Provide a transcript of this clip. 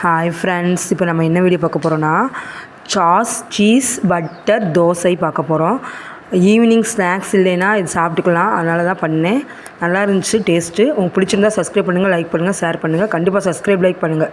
Hi friends, இப்போ நம்ம என்ன வீடியோ பார்க்க போகிறோன்னா சீஸ் பட்டர் தோசை பார்க்க போகிறோம். ஈவினிங் ஸ்நாக்ஸ் இல்லைன்னா இது சாப்பிட்டுக்கலாம், அதனால தான் பண்ணேன். நல்லா இருந்துச்சு டேஸ்ட்டு. உங்களுக்கு பிடிச்சிருந்தா சப்ஸ்கிரைப் பண்ணுங்கள், லைக் பண்ணுங்கள், ஷேர் பண்ணுங்கள். கண்டிப்பாக சப்ஸ்கிரைப் லைக் பண்ணுங்கள்.